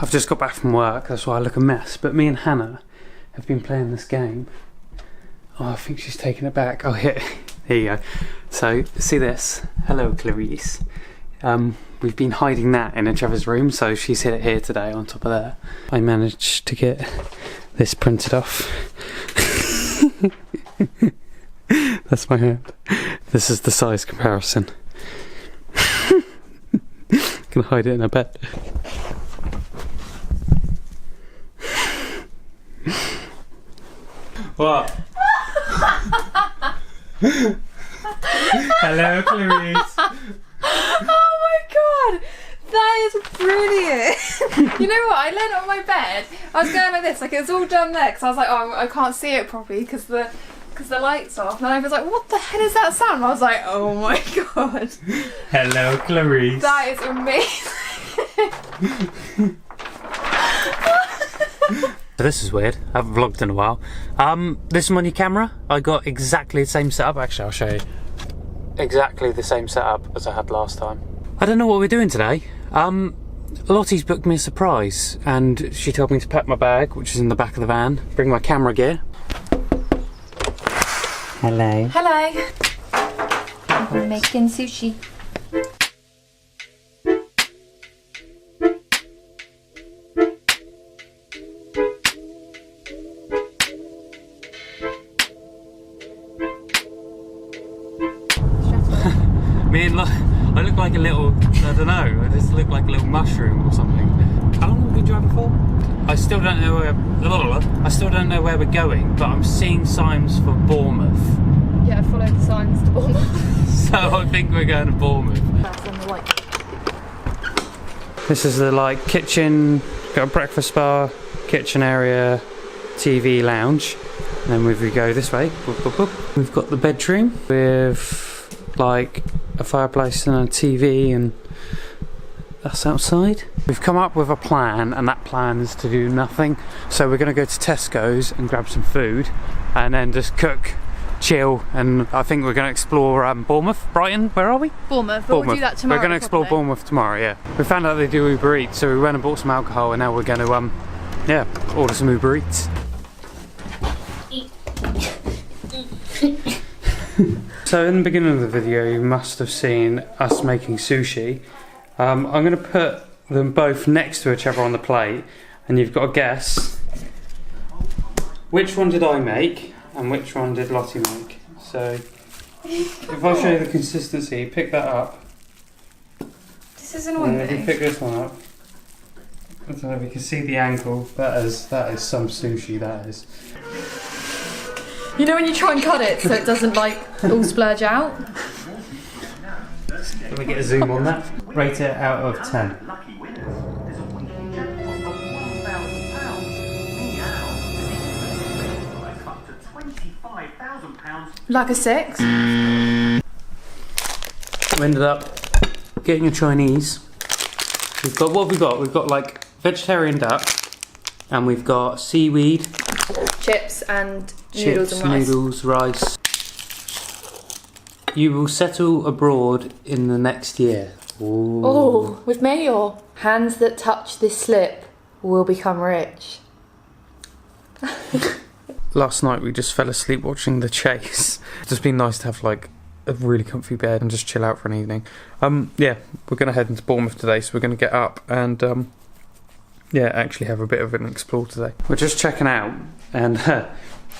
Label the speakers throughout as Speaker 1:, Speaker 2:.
Speaker 1: I've just got back from work, that's why I look a mess, but me and Hannah have been playing this game. Oh, I think she's taking it back. Oh, here you go. So, see this? Hello, Clarice. We've been hiding that in each other's room, so she's hid it here today on top of there. I managed to get this printed off. That's my hand. This is the size comparison. Gonna hide it in a bed. What? Hello, Clarice.
Speaker 2: Oh my god, that is brilliant. You know what? I leant on my bed. I was going like this, like it was all done there, because I was like, oh, I can't see it properly because the light's off. And I was like, what the hell is that sound? And I was like, oh my god.
Speaker 1: Hello, Clarice.
Speaker 2: That is amazing.
Speaker 1: This is weird. I haven't vlogged in a while. This one on your camera, I got exactly the same setup. Actually, I'll show you. Exactly the same setup as I had last time. I don't know what we're doing today. Lottie's booked me a surprise and she told me to pack my bag, which is in the back of the van, bring my camera gear. Hello.
Speaker 2: Hello. We're making sushi.
Speaker 1: I look like a little, I don't know, I just look like a little mushroom or something. How long have we been driving for? I still don't know where we're going, but I'm seeing signs for Bournemouth.
Speaker 2: Yeah, follow the signs to Bournemouth.
Speaker 1: So I think we're going to Bournemouth.
Speaker 2: That's on the right.
Speaker 1: This is the kitchen, got a breakfast bar, kitchen area, TV lounge. And then if we go this way, we've got the bedroom with a fireplace and a TV, and that's outside. We've come up with a plan, and that plan is to do nothing. So we're going to go to Tesco's and grab some food and then just cook, chill, and I think we're going to explore Bournemouth, Brighton. Where are we?
Speaker 2: Bournemouth, but we'll do that tomorrow.
Speaker 1: We're going to explore Bournemouth tomorrow, yeah. We found out they do Uber Eats, so we went and bought some alcohol, and now we're going to order some Uber Eats. So in the beginning of the video you must have seen us making sushi. I'm going to put them both next to each other on the plate, and you've got to guess which one did I make and which one did Lottie make. So if I show you the consistency, pick that up.
Speaker 2: This is annoying.
Speaker 1: And if you pick this one up, I don't know if you can see the angle. That is some sushi, that is.
Speaker 2: You know when you try and cut it so it doesn't all splurge out?
Speaker 1: Can we get a zoom on that? Rate it out of 10.
Speaker 2: Like a 6.
Speaker 1: We ended up getting a Chinese. We've got, what have we got? We've got vegetarian duck, and we've got seaweed,
Speaker 2: chips and noodles and rice.
Speaker 1: Noodles, rice. You will settle abroad in the next year. Ooh.
Speaker 2: Oh, with me, or hands that touch this slip will become rich.
Speaker 1: Last night we just fell asleep watching The Chase. It's just been nice to have a really comfy bed and just chill out for an evening. Yeah, we're going to head into Bournemouth today, so we're going to get up and actually have a bit of an explore today. We're just checking out, and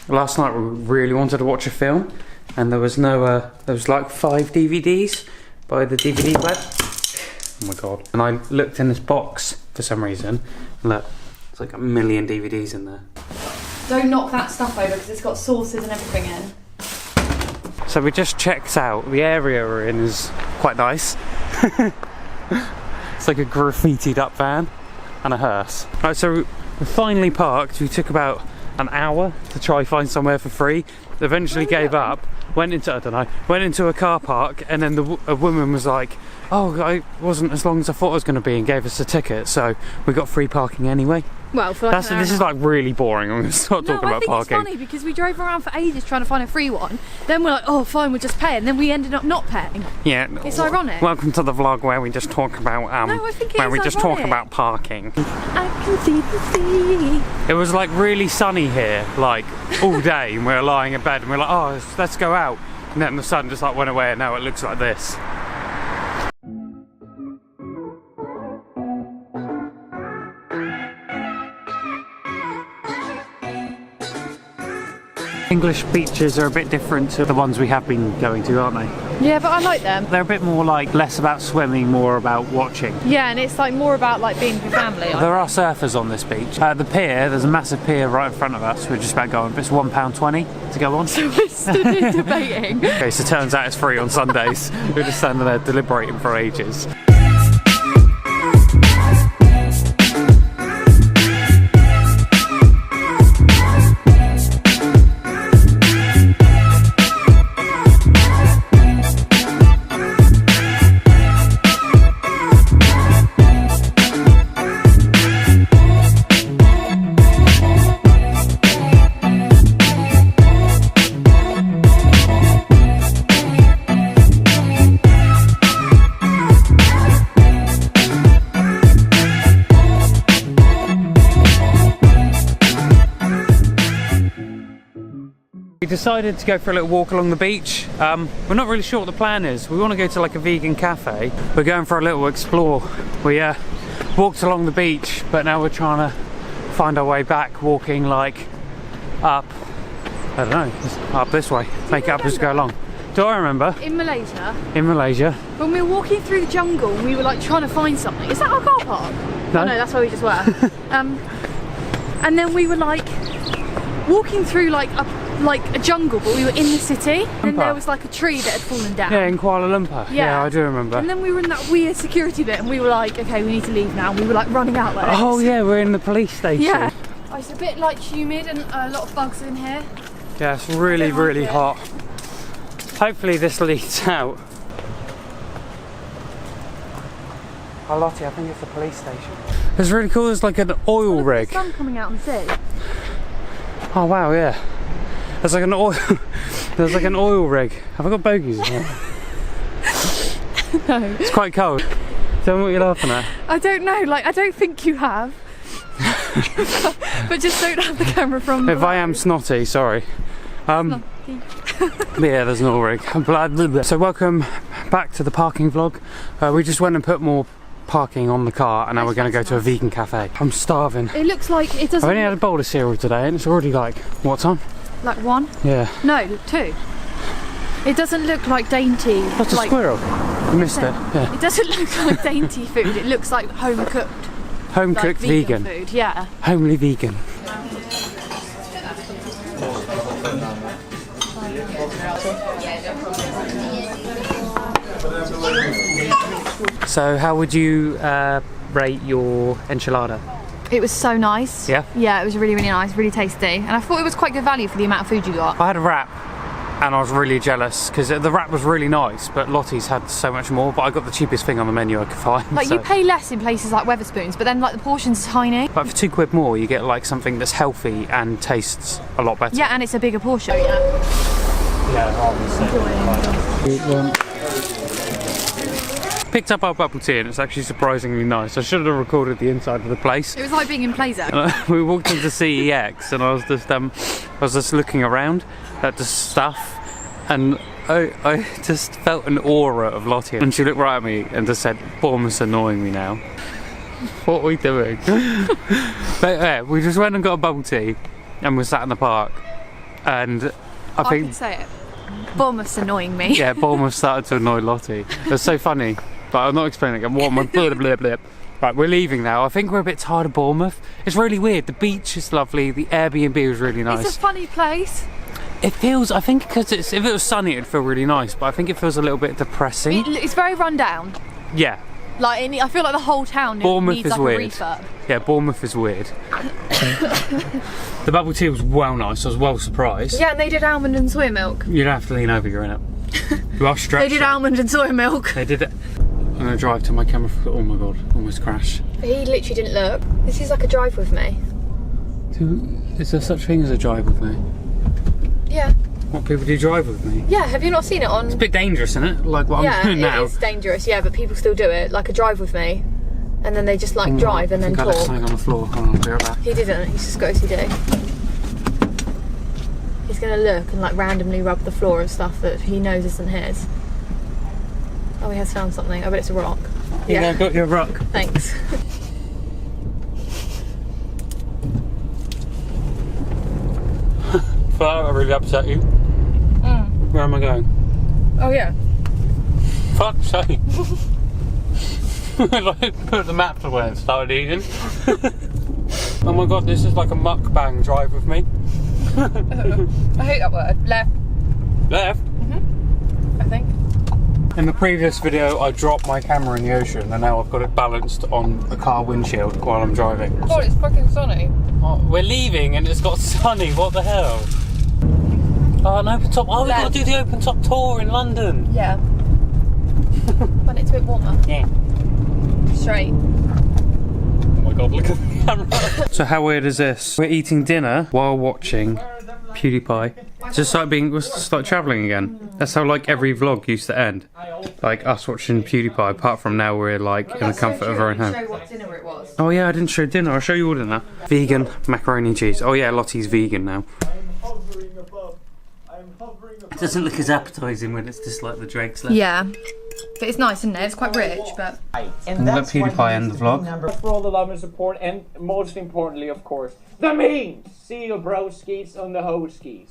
Speaker 1: last night we really wanted to watch a film, and there was there was 5 DVDs by the DVD web. Oh my god. And I looked in this box for some reason, and look, there's like 1 million DVDs in there.
Speaker 2: Don't knock that stuff over because it's got sauces and everything in.
Speaker 1: So we just checked out. The area we're in is quite nice. It's like a graffitied up van and a hearse. Right, so we finally parked. We took about an hour to try find somewhere for free. Eventually gave up. Went into a car park, and then a woman was like, "Oh, I wasn't as long as I thought I was going to be," and gave us a ticket. So we got free parking anyway.
Speaker 2: Well, for like
Speaker 1: this is like really boring. I'm going to start talking about parking.
Speaker 2: I think it's funny because we drove around for ages trying to find a free one. Then we're like, oh, fine, we'll just pay, and then we ended up not paying.
Speaker 1: Yeah,
Speaker 2: it's ironic.
Speaker 1: Welcome to the vlog where we just talk about
Speaker 2: no, I think
Speaker 1: where we just talk
Speaker 2: ironic.
Speaker 1: about parking.
Speaker 2: I can see the sea.
Speaker 1: It was like really sunny here, like all day, and we were lying in bed, and we were like, oh, let's go out. And then the sun just like went away, and now it looks like this. English beaches are a bit different to the ones we have been going to, aren't they?
Speaker 2: Yeah, but I like them.
Speaker 1: They're a bit more like, less about swimming, more about watching.
Speaker 2: Yeah, and it's like more about like being with your family.
Speaker 1: There are surfers on this beach. At the pier, there's a massive pier right in front of us. We're just about going, but it's £1.20 to go on.
Speaker 2: So we're stood here debating.
Speaker 1: Okay, so it turns out it's free on Sundays. We're just standing there deliberating for ages. We decided to go for a little walk along the beach. We're not really sure what the plan is. We want to go to like a vegan cafe. We're going for a little explore. We walked along the beach, but now we're trying to find our way back, walking like up, I don't know, just up this way. Make it up as we go along. Do I remember?
Speaker 2: In Malaysia.
Speaker 1: In Malaysia.
Speaker 2: When we were walking through the jungle, we were like trying to find something. Is that our car park?
Speaker 1: No.
Speaker 2: Oh, no, that's where we just were. And then we were like walking through like a jungle, but we were in the city. And there was like a tree that had fallen down.
Speaker 1: Yeah, in Kuala Lumpur. Yeah, I do remember.
Speaker 2: And then we were in that weird security bit, and we were like, okay, we need to leave now. And we were like running out like this.
Speaker 1: Oh yeah, we're in the police station.
Speaker 2: Yeah. Oh, it's a bit like humid and a lot of bugs in here.
Speaker 1: Yeah, it's really, really hot. Hopefully this leads out. Oh Lottie, I think it's the police station. It's really cool, there's like an oil rig.
Speaker 2: There's the sun coming out on the sea.
Speaker 1: Oh wow, yeah. There's like an oil there's like an oil rig. Have I got bogies in here?
Speaker 2: No.
Speaker 1: It's quite cold. Tell me what you're laughing at.
Speaker 2: I don't know, like I don't think you have. But just don't have the camera from
Speaker 1: If I am snotty, sorry. But yeah, there's an oil rig. So welcome back to the parking vlog. We just went and put more parking on the car, and now we're going to go to a vegan cafe. I'm starving.
Speaker 2: It looks like it doesn't.
Speaker 1: I've only had a bowl of cereal today, and it's already like, what time?
Speaker 2: Like 1?
Speaker 1: Yeah.
Speaker 2: No, 2. It doesn't look like dainty.
Speaker 1: That's
Speaker 2: like,
Speaker 1: a squirrel. You missed it. Yeah.
Speaker 2: It doesn't look like dainty food. It looks like home cooked.
Speaker 1: Home
Speaker 2: Like
Speaker 1: cooked vegan.
Speaker 2: food. Yeah.
Speaker 1: Homely vegan. So how would you rate your enchilada?
Speaker 2: It was so nice.
Speaker 1: Yeah?
Speaker 2: Yeah, it was really, really nice, really tasty. And I thought it was quite good value for the amount of food you got.
Speaker 1: I had a wrap and I was really jealous because the wrap was really nice, but Lottie's had so much more, but I got the cheapest thing on the menu I could find.
Speaker 2: Like, you pay less in places like Wetherspoons, but then like the portion's tiny.
Speaker 1: But for £2 more you get like something that's healthy and tastes a lot better.
Speaker 2: Yeah, and it's a bigger portion.
Speaker 1: Picked up our bubble tea and it's actually surprisingly nice. I should have recorded the inside of the place.
Speaker 2: It was like being in Playzone.
Speaker 1: We walked into CEX and I was just looking around at the stuff, and I just felt an aura of Lottie, and she looked right at me and just said, "Bournemouth's annoying me now." What are we doing? But yeah, we just went and got a bubble tea and we sat in the park, and I
Speaker 2: I
Speaker 1: think
Speaker 2: can say it. Bournemouth's annoying me.
Speaker 1: yeah, Bournemouth started to annoy Lottie. It was so funny, but I'm not explaining it. What am I? Blah, blah, blah. Right, we're leaving now. I think we're a bit tired of Bournemouth. It's really weird. The beach is lovely. The Airbnb was really nice.
Speaker 2: It's a funny place.
Speaker 1: It feels, I think, because if it was sunny, it'd feel really nice. But I think it feels a little bit depressing.
Speaker 2: It's very run down.
Speaker 1: Yeah.
Speaker 2: Like, I feel like the whole town
Speaker 1: Bournemouth
Speaker 2: needs
Speaker 1: is
Speaker 2: like
Speaker 1: weird.
Speaker 2: a refurb.
Speaker 1: Yeah, Bournemouth is weird. The bubble tea was well nice. I was well surprised.
Speaker 2: Yeah, and they did almond and soy milk.
Speaker 1: You don't have to lean over. You're in it. You are stretching.
Speaker 2: They did almond and soy milk.
Speaker 1: They did it. I'm going to drive till my camera... Oh my god, almost crashed.
Speaker 2: He literally didn't look. This is like a drive with me.
Speaker 1: Is there such thing as a drive with me?
Speaker 2: Yeah.
Speaker 1: What people do drive with me?
Speaker 2: Yeah, have you not seen it on...
Speaker 1: It's a bit dangerous, isn't it? Like what I'm doing now.
Speaker 2: Yeah, it is dangerous, yeah, but people still do it, like a drive with me. And then they just like drive and then talk. I left something on the floor. Hold on, I'll be right back. He didn't, he's just got OCD. He's going to look and like randomly rub the floor of stuff that he knows isn't his. Oh, he has found something. I bet it's a rock.
Speaker 1: Yeah, I got your rock.
Speaker 2: Thanks.
Speaker 1: That really upset you. Where am I going?
Speaker 2: Oh yeah.
Speaker 1: Fuck's sake. Like, put the map away and started eating. Oh my god, this is like a mukbang drive with me.
Speaker 2: I hate that word. Left.
Speaker 1: Left?
Speaker 2: I think.
Speaker 1: In the previous video I dropped my camera in the ocean and now I've got it balanced on a car windshield while I'm driving.
Speaker 2: Oh, it's fucking sunny.
Speaker 1: Oh, we're leaving and it's got sunny, what the hell? Oh, an open top. Oh, we've got to do the open top tour in London.
Speaker 2: Yeah. When it's a bit warmer.
Speaker 1: Yeah.
Speaker 2: Straight.
Speaker 1: Oh my god, look at the camera. So how weird is this? We're eating dinner while watching PewDiePie. It's just like travelling again. That's how like every vlog used to end. Like us watching PewDiePie, apart from now we're like in the comfort of our own home.
Speaker 2: Show what dinner it was.
Speaker 1: Oh yeah, I didn't show dinner. I'll show you all dinner. Vegan macaroni and cheese. Oh yeah, Lottie's vegan now. It doesn't look as appetising when it's just like the dregs left.
Speaker 2: Yeah. But it's nice, isn't it? It's quite rich, but...
Speaker 1: And let PewDiePie end the vlog.
Speaker 3: For all the love and support, and most importantly, of course, the memes! See you broskies on the hoskies.